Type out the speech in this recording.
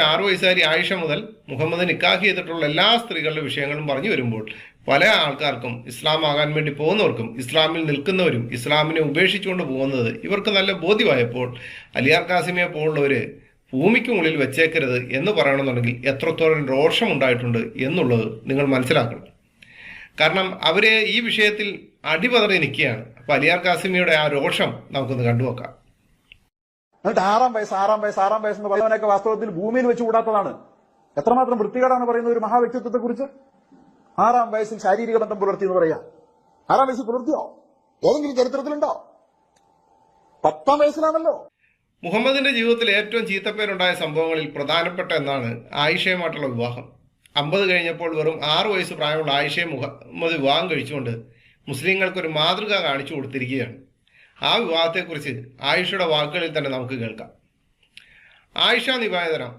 6 വയസ്സുകാരി ആയിഷ മുതൽ മുഹമ്മദ് നിക്കാഹ് ചെയ്തിട്ടുള്ള എല്ലാ സ്ത്രീകളുടെ വിഷയങ്ങളും പറഞ്ഞു വരുമ്പോൾ പല ആൾക്കാർക്കും ഇസ്ലാം ആകാൻ വേണ്ടി പോകുന്നവർക്കും ഇസ്ലാമിൽ നിൽക്കുന്നവരും ഇസ്ലാമിനെ ഉപേക്ഷിച്ചുകൊണ്ട് പോകുന്നത് ഇവർക്ക് നല്ല ബോധ്യമായപ്പോൾ അലിയാർ കാസിമിയെ പോലുള്ളവര് ഭൂമിക്ക് മുകളിൽ വെച്ചേക്കരുത് എന്ന് പറയണമെന്നുണ്ടെങ്കിൽ എത്രത്തോളം രോഷമുണ്ടായിട്ടുണ്ട് എന്നുള്ളത് നിങ്ങൾ മനസ്സിലാക്കണം. കാരണം അവര് ഈ വിഷയത്തിൽ അടിപതറി നിൽക്കുകയാണ്. അപ്പൊ അലിയാർ കാസിമിയുടെ ആ രോഷം നമുക്കൊന്ന് കണ്ടുവെക്കാം. എന്നിട്ട് 6 വയസ്സ് എന്ന് പറയുന്നവനൊക്കെ വാസ്തവത്തിൽ ഭൂമിയിൽ വെച്ച് കൂടാത്തതാണ്. എത്രമാത്രം വൃത്തികേടാണ് പറയുന്ന ഒരു മഹാവ്യക്തിത്വത്തെ കുറിച്ച്. 6 വയസ്സിൽ ശാരീരിക ബന്ധം പുലർത്തി എന്ന് പറയാ. 6 വയസ്സിൽ പുലർത്തിയോ? ഏതെങ്കിലും ചരിത്രത്തിലുണ്ടോ? 10 വയസ്സിലാണല്ലോ. മുഹമ്മദിന്റെ ജീവിതത്തിൽ ഏറ്റവും ചീത്തപ്പേരുണ്ടായ സംഭവങ്ങളിൽ പ്രധാനപ്പെട്ട എന്നാണ് ആയിഷയുമായിട്ടുള്ള വിവാഹം. 50 കഴിഞ്ഞപ്പോൾ വെറും 6 വയസ്സ് പ്രായമുള്ള ആയിഷയെ മുഹമ്മദ് വിവാഹം കഴിച്ചുകൊണ്ട് മുസ്ലിങ്ങൾക്കൊരു മാതൃക കാണിച്ചു കൊടുത്തിരിക്കുകയാണ്. ആ വിവാഹത്തെക്കുറിച്ച് ആയിഷയുടെ വാക്കുകളിൽ തന്നെ നമുക്ക് കേൾക്കാം. ആയിഷ നിവേദനം: